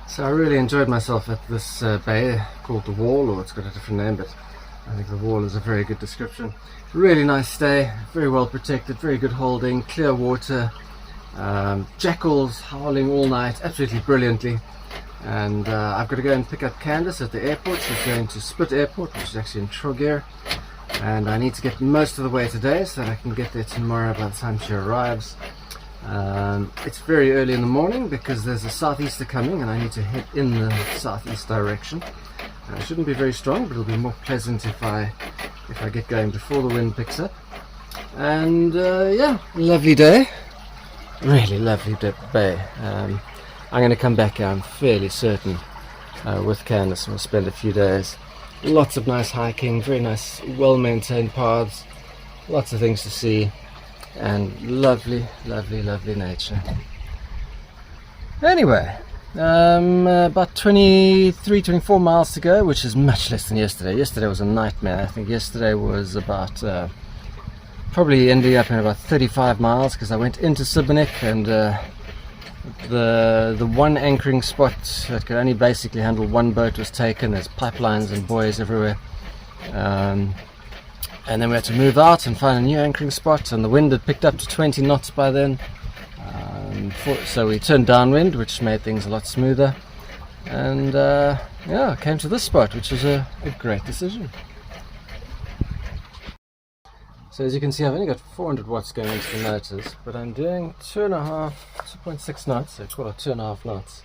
So I really enjoyed myself at this bay called the Wall, or it's got a different name, but I think the Wall is a very good description. Really nice stay, very well protected, very good holding, clear water, jackals howling all night, absolutely brilliantly. And I've got to go and pick up Candice at the airport. She's going to Split Airport, which is actually in Trogear, and I need to get most of the way today so that I can get there tomorrow by the time she arrives. It's very early in the morning because there's a southeaster coming and I need to head in the southeast direction. It shouldn't be very strong, but it'll be more pleasant if I get going before the wind picks up. And yeah, lovely day, really lovely bay. I'm going to come back here, I'm fairly certain, with Candice, and we'll spend a few days. Lots of nice hiking, very nice, well-maintained paths, lots of things to see, and lovely, lovely, lovely nature. Anyway, about 23-24 miles to go, which is much less than yesterday. Yesterday was a nightmare. I think yesterday was about probably ending up in about 35 miles because I went into Siboney and the one anchoring spot that could only basically handle one boat was taken. There's pipelines and buoys everywhere. And then we had to move out and find a new anchoring spot, and the wind had picked up to 20 knots by then. So we turned downwind, which made things a lot smoother. And yeah, came to this spot, which was a great decision. So as you can see, I've only got 400 watts going into the motors, but I'm doing 2.6 knots, so call it 2.5 knots.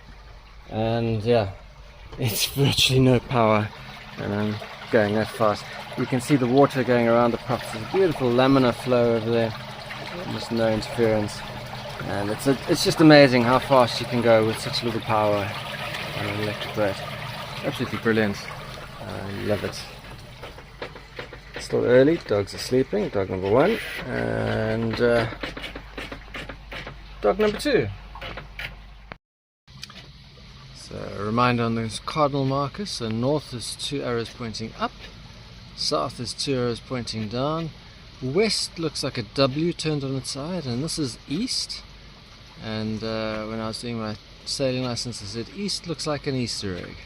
And yeah, it's virtually no power, and I'm going that fast. You can see the water going around the props. There's a beautiful laminar flow over there, almost no interference, and it's just amazing how fast you can go with such little power on an electric boat. Absolutely brilliant. I love it. It's still early, dogs are sleeping, dog number 1 and dog number 2. So a reminder on those cardinal markers. So north is 2 arrows pointing up, south is 2 arrows pointing down, west looks like a W turned on its side, and this is east. And when I was doing my sailing license I said east looks like an Easter egg.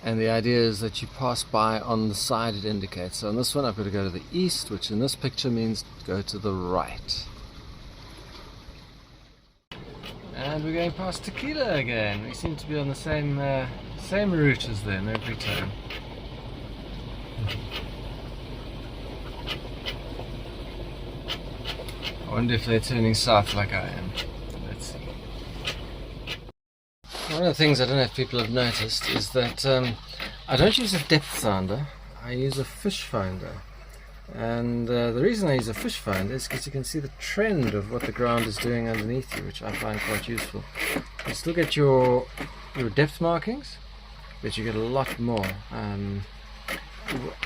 And the idea is that you pass by on the side it indicates. So on this one I've got to go to the east, which in this picture means go to the right. And we're going past Tequila again. We seem to be on the same route as them every time. I wonder if they're turning south like I am. Let's see. One of the things I don't know if people have noticed is that I don't use a depth sounder, I use a fish finder. And the reason I use a fish finder is because you can see the trend of what the ground is doing underneath you, which I find quite useful. You still get your depth markings, but you get a lot more.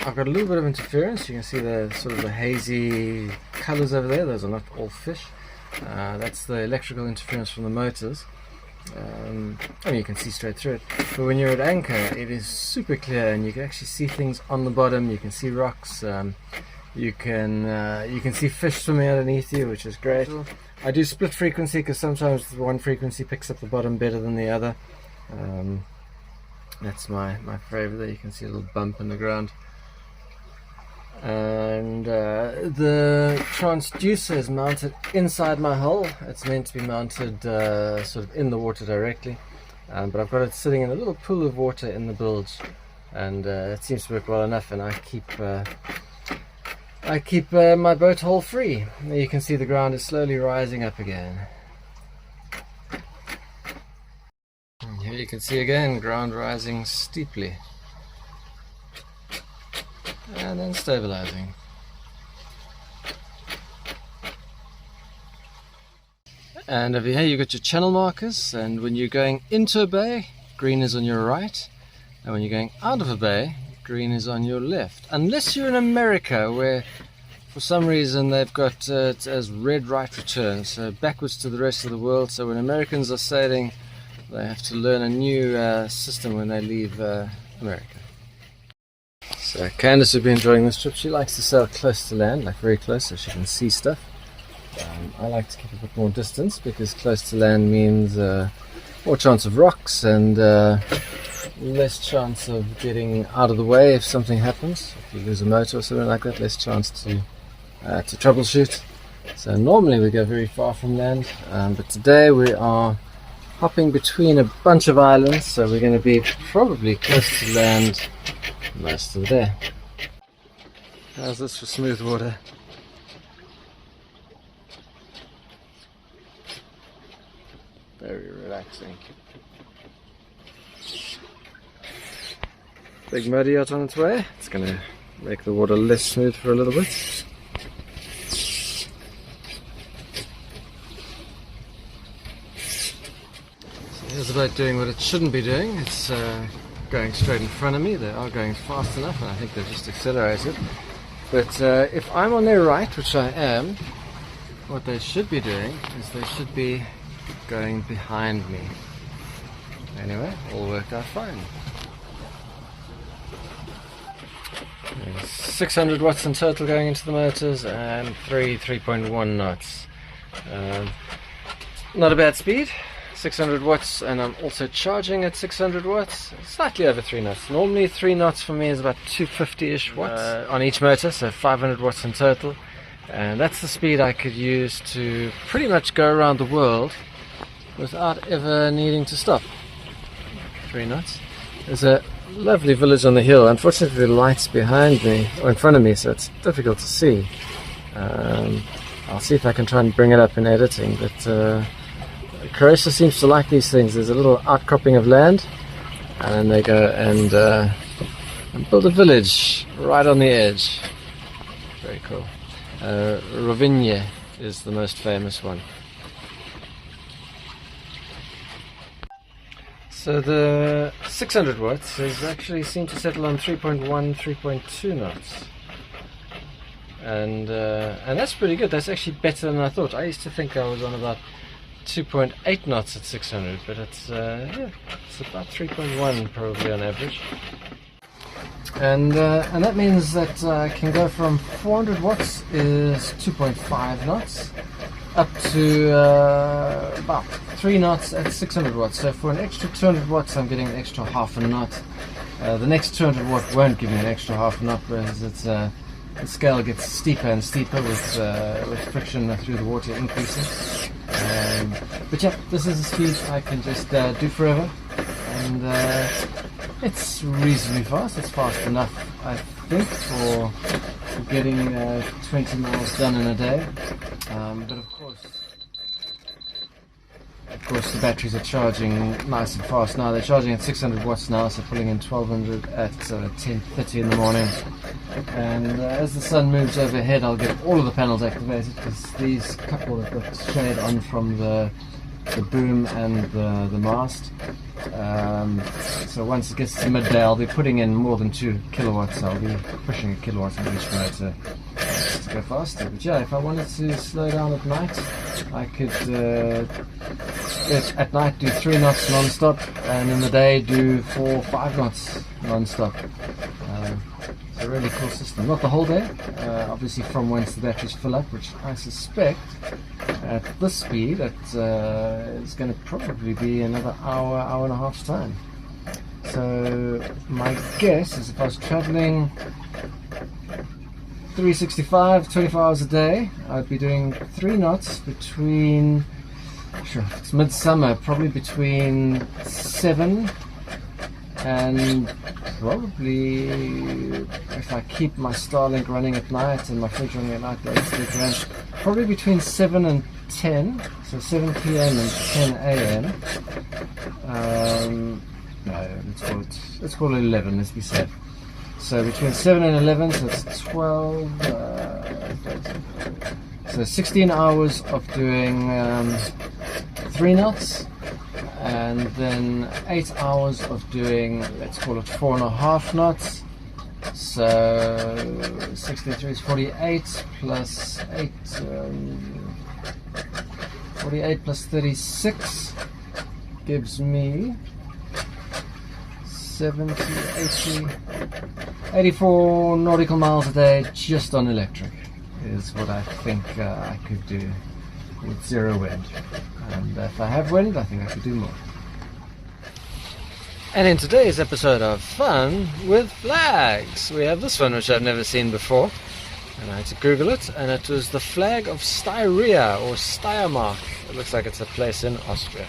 I've got a little bit of interference. You can see the sort of the hazy colours over there. Those are not all fish. That's the electrical interference from the motors. I mean, you can see straight through it. But when you're at anchor, it is super clear, and you can actually see things on the bottom. You can see rocks. You can see fish swimming underneath you, which is great. I do split frequency because sometimes one frequency picks up the bottom better than the other. That's my favourite. There you can see a little bump in the ground. And the transducer is mounted inside my hull. It's meant to be mounted sort of in the water directly, but I've got it sitting in a little pool of water in the bilge, and it seems to work well enough, and I keep my boat hull free. There you can see the ground is slowly rising up again. And here you can see again ground rising steeply and then stabilizing. And over here you've got your channel markers, and when you're going into a bay, green is on your right, and when you're going out of a bay, green is on your left. Unless you're in America, where for some reason they've got it as red right return, so backwards to the rest of the world. So when Americans are sailing, they have to learn a new system when they leave America. So Candice will be enjoying this trip. She likes to sail close to land, like very close, so she can see stuff. I like to keep a bit more distance because close to land means more chance of rocks and less chance of getting out of the way if something happens. If you lose a motor or something like that, less chance to troubleshoot. So normally we go very far from land, but today we are hopping between a bunch of islands, so we're going to be probably close to land most of the day. How's this for smooth water? Very relaxing. Big muddy yacht on its way. It's going to make the water less smooth for a little bit. Here's the boat doing what it shouldn't be doing. It's going straight in front of me. They are going fast enough, and I think they've just accelerated. But if I'm on their right, which I am, what they should be doing is they should be going behind me. Anyway, all worked out fine. 600 watts in total going into the motors and 3.1 knots. Not a bad speed. 600 watts, and I'm also charging at 600 watts, slightly over 3 knots. Normally 3 knots for me is about 250-ish watts on each motor, so 500 watts in total. And that's the speed I could use to pretty much go around the world without ever needing to stop. 3 knots. There's a lovely village on the hill. Unfortunately the light's behind me, or in front of me, so it's difficult to see. I'll see if I can try and bring it up in editing, but Croatia seems to like these things. There's a little outcropping of land, and then they go and build a village right on the edge. Very cool. Reunited is the most famous one. So the 600 watts is actually seem to settle on 3.1, 3.2 knots. And that's pretty good. That's actually better than I thought. I used to think I was on about 2.8 knots at 600, but it's about 3.1 probably on average. And that means that I can go from 400 watts is 2.5 knots up to about 3 knots at 600 watts. So for an extra 200 watts I'm getting an extra half a knot. The next 200 watt won't give me an extra half a knot, because it's the scale gets steeper and steeper with friction through the water increasing. But yeah, this is a speed I can just do forever, and it's reasonably fast. It's fast enough, I think, for getting 20 miles done in a day. But of course the batteries are charging nice and fast now. They're charging at 600 watts now, so pulling in 1200 at 10:30 in the morning. And as the sun moves overhead, I'll get all of the panels activated, because these couple have got shade on from the boom and the mast. So once it gets to midday, I'll be putting in more than 2 kilowatts. I'll be pushing a kilowatt on each motor to go faster. But yeah, if I wanted to slow down at night, I could at night do 3 knots non-stop, and in the day do 4 or 5 knots non-stop. It's a really cool system. Not the whole day, obviously from once the batteries fill up, which I suspect at this speed it's going to probably be another hour and a half's time. So my guess is if I was traveling 365, 24 hours a day, I'd be doing 3 knots between, sure, it's midsummer, probably between 7 and probably, if I keep my Starlink running at night and my fridge running at night, probably between 7 and 10, so 7 p.m. and 10 a.m. No, let's call it 11, let's be safe. So between 7 and 11, so it's 12, so 16 hours of doing 3 knots, and then 8 hours of doing, let's call it 4.5 knots. So 63 is 48 plus 8, 48 plus 36 gives me 70, 80, 84 nautical miles a day just on electric is what I think I could do with 0 wind. And if I have wind, I think I could do more. And in today's episode of Fun with Flags, we have this one which I've never seen before, and I had to Google it, and it was the flag of Styria or Steiermark. It looks like it's a place in Austria.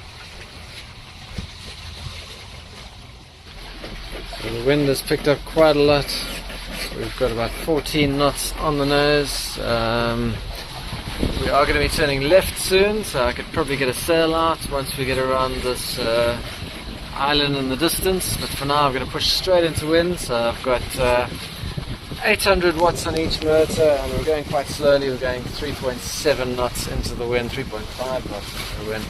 So the wind has picked up quite a lot. We've got about 14 knots on the nose. We are going to be turning left soon, so I could probably get a sail out once we get around this island in the distance, but for now I'm going to push straight into wind. So I've got 800 watts on each motor, and we're going quite slowly. We're going 3.7 knots into the wind, 3.5 knots into the wind,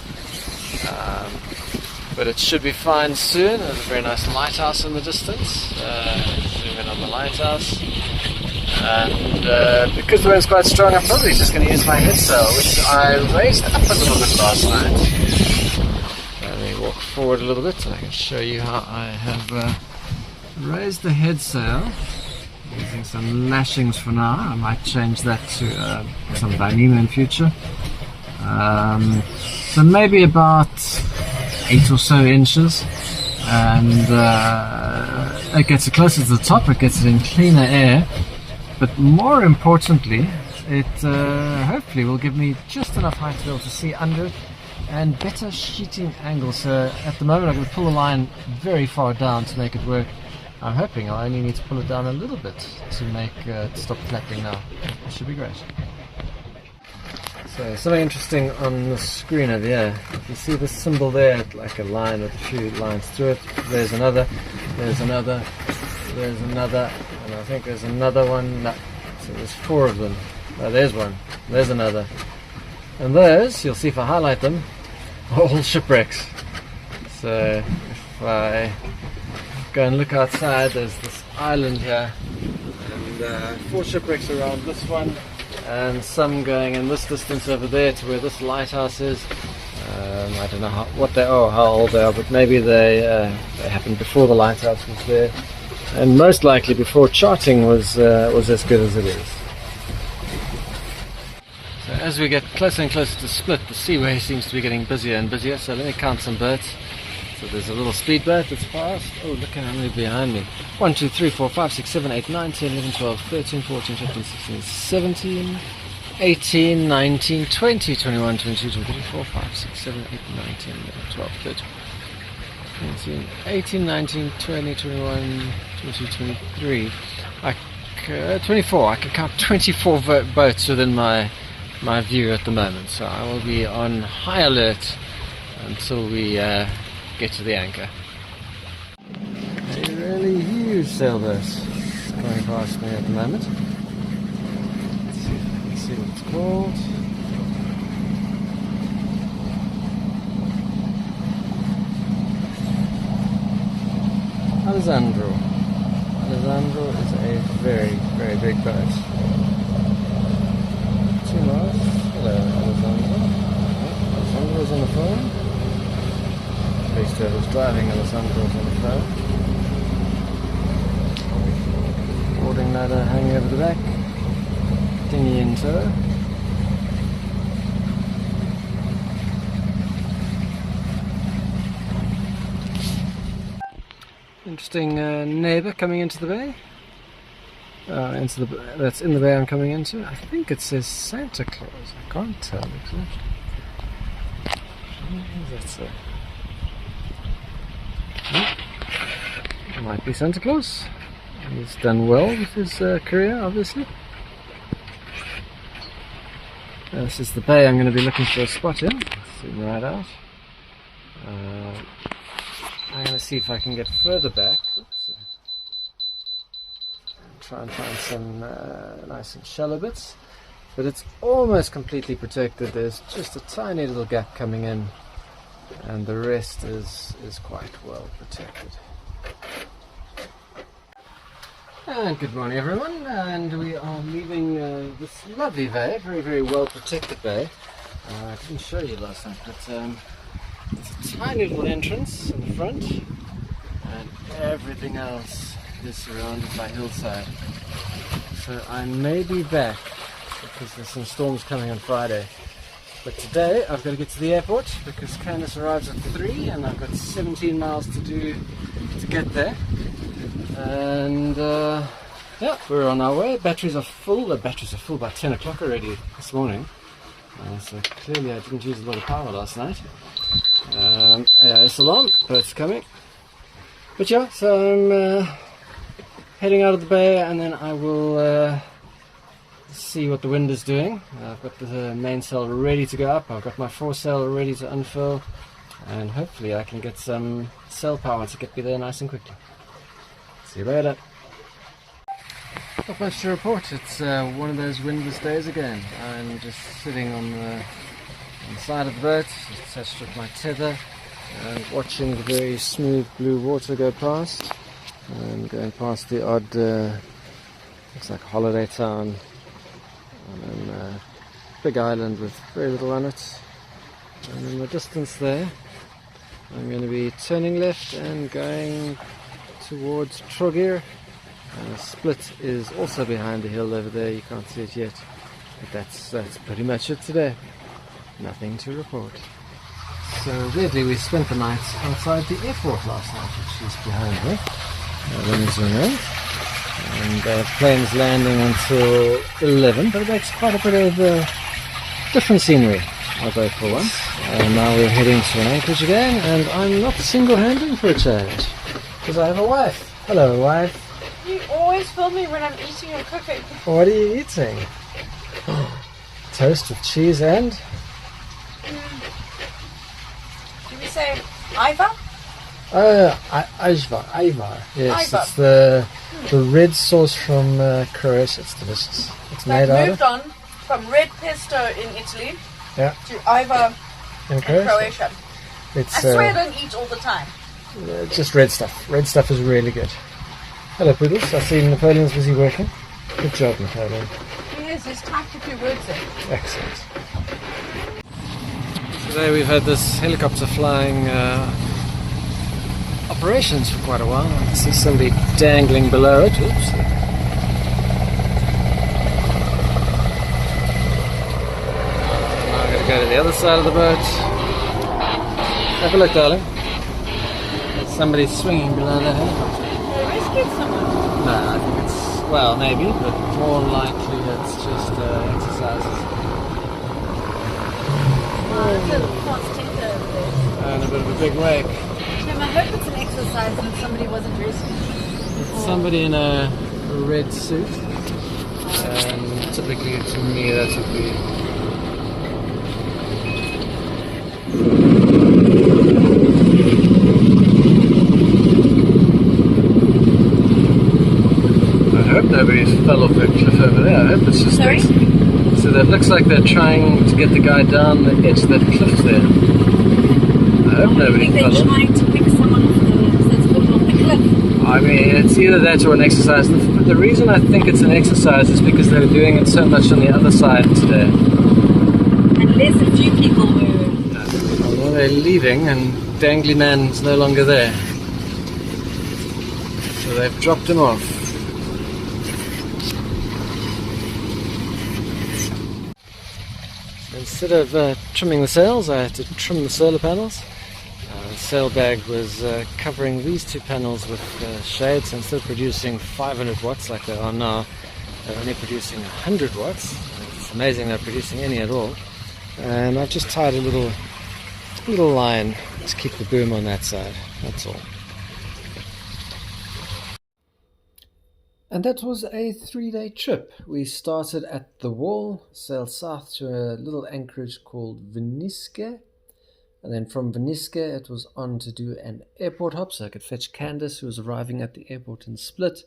but it should be fine soon. There's a very nice lighthouse in the distance. Zoom in on the lighthouse, and because the wind's quite strong, I'm probably just going to use my head sail, which I raised up a little bit last night. Walk forward a little bit so I can show you how I have raised the head sail using some lashings for now. I might change that to some Vinisce in future. So maybe about 8 or so inches, and it gets it closer to the top, it gets it in cleaner air, but more importantly it hopefully will give me just enough height to be able to see under it and better sheeting angle. So at the moment I'm going to pull the line very far down to make it work. I'm hoping I only need to pull it down a little bit to make it stop flapping now. It should be great. So something interesting on the screen over here. If you see the symbol there, like a line with a few lines through it, there's another, there's another, there's another, and I think there's another one. No. So there's 4 of them. Oh, there's one, there's another. And those, you'll see if I highlight them, are all shipwrecks. So if I go and look outside, there's this island here, and 4 shipwrecks around this one, and some going in this distance over there to where this lighthouse is. I don't know what they are, how old they are, but maybe they happened before the lighthouse was there, and most likely before charting was as good as it is. So as we get closer and closer to Split, the seaway seems to be getting busier and busier. So let me count some boats. So there's a little speedboat that's past. Oh, look at how many behind me. 1, 2, 3, 4, 5, 6, 7, 8, 9, 10, 11, 12, 13, 14, 15, 16, 17, 18, 19, 20, 21, 22, 23, 24, 5, 6, 7, 8, 9, 10, 11, 12, 13, 14, 18, 19, 20, 21, 22, 23. 24. I can count 24 boats within my view at the moment, so I will be on high alert until we get to the anchor. A really huge sailboat going past me at the moment. Let's see if I can see what it's called. Alessandro. Alessandro is a very, very big boat. Hello, Alessandro. Alessandro's on the phone. At least whoever's driving Alessandro's on the phone. Boarding ladder hanging over the back. Dinghy in tow. Interesting neighbour coming into the bay. That's in the bay I'm coming into. I think it says Santa Claus. I can't tell exactly. What does that say? Might be Santa Claus. He's done well with his career, obviously. This is the bay I'm going to be looking for a spot in. Zoom right out. I'm going to see if I can get further back. Oops. Try and find some nice and shallow bits, but it's almost completely protected. There's just a tiny little gap coming in, and the rest is quite well protected. And good morning everyone, and we are leaving this lovely bay, very, very well protected bay. I didn't show you last night, but there's a tiny little entrance in the front, and everything else is surrounded by hillside. So I may be back because there's some storms coming on Friday. But today I've got to get to the airport because Candice arrives at 3 and I've got 17 miles to do get there. And yeah, we're on our way. Batteries are full. The batteries are full by 10 o'clock already this morning. So clearly I didn't use a lot of power last night. Yeah, it's alarm, but it's coming. But yeah, so I'm heading out of the bay, and then I will see what the wind is doing. I've got the mainsail ready to go up. I've got my foresail ready to unfurl, and hopefully I can get some sail power to get me there nice and quickly. See you later. Not much to report. It's one of those windless days again. I'm just sitting on the side of the boat, attached with my tether, and watching the very smooth blue water go past, and going past the odd, looks like holiday town, and then a big island with very little on it. And in the distance there, I'm going to be turning left and going towards Trogir. Split is also behind the hill over there. You can't see it yet, but that's pretty much it today. Nothing to report. So weirdly, we spent the night outside the airport last night, which is behind me. Let me zoom in. And planes landing until 11, but it makes quite a bit of different scenery, I'll go for once. And now we're heading to an anchorage again, and I'm not single-handed for a change, because I have a wife. Hello, wife. You always film me when I'm eating or cooking. What are you eating? Toast with cheese and? Do we say Ivar? Ivar. Yes, Ivar. it's the red sauce from Croatia. It's delicious. It's made out moved on from red pesto in Italy to Ivar in in Croatia. It's I swear I don't eat all the time. just red stuff. Red stuff is really good. Hello, Poodles. I see Napoleon's busy working. Good job, Napoleon. Yes, there's typed a few words there. Excellent. Today we've had this helicopter flying operations for quite a while. I see somebody dangling below it. Oops. Now I'm going to go to the other side of the boat. Have a look, darling. Somebody's swinging below that helicopter. They rescued someone. No, I think it's, well, maybe, but more likely it's just exercises. It's a fast tinker over there. And a bit of a big wake. Tim, I hope it's an exercise and somebody wasn't rescued. It's somebody in a red suit. And typically to me that would be... I hope nobody fell off that cliff over there. I hope it's just... Sorry? So that looks like they're trying to get the guy down the edge of that cliff there. I hope nobody fell off. They're trying to pick someone off that's fallen off the cliff. I mean, it's either that or an exercise. The reason I think it's an exercise is because they were doing it so much on the other side today. Unless a few people were... Well, they're leaving and Dangly Man's no longer there. So they've dropped him off. Instead of trimming the sails, I had to trim the solar panels. The sail bag was covering these two panels with shades. So instead of producing 500 watts like they are now, they're only producing 100 watts. It's amazing they're producing any at all. And I've just tied a little line to keep the boom on that side, that's all. And that was a 3-day trip. We started at the Wall, sailed south to a little anchorage called Vinisce, and then from Vinisce it was on to do an airport hop, so I could fetch Candice, who was arriving at the airport in Split.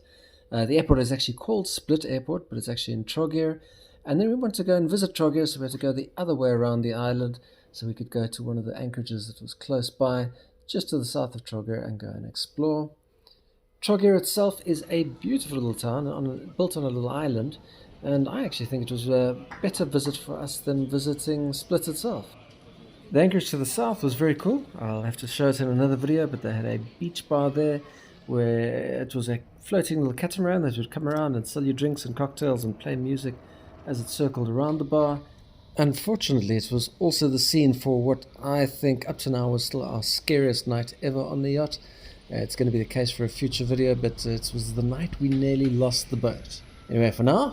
The airport is actually called Split Airport, but it's actually in Trogir. And then we wanted to go and visit Trogir, so we had to go the other way around the island, so we could go to one of the anchorages that was close by, just to the south of Trogir, and go and explore. Trogir itself is a beautiful little town built on a little island, and I actually think it was a better visit for us than visiting Split itself. The anchorage to the south was very cool. I'll have to show it in another video, but they had a beach bar there where it was a floating little catamaran that would come around and sell you drinks and cocktails and play music as it circled around the bar. Unfortunately, it was also the scene for what I think up to now was still our scariest night ever on the yacht. It's going to be the case for a future video, but it was the night we nearly lost the boat. Anyway, for now,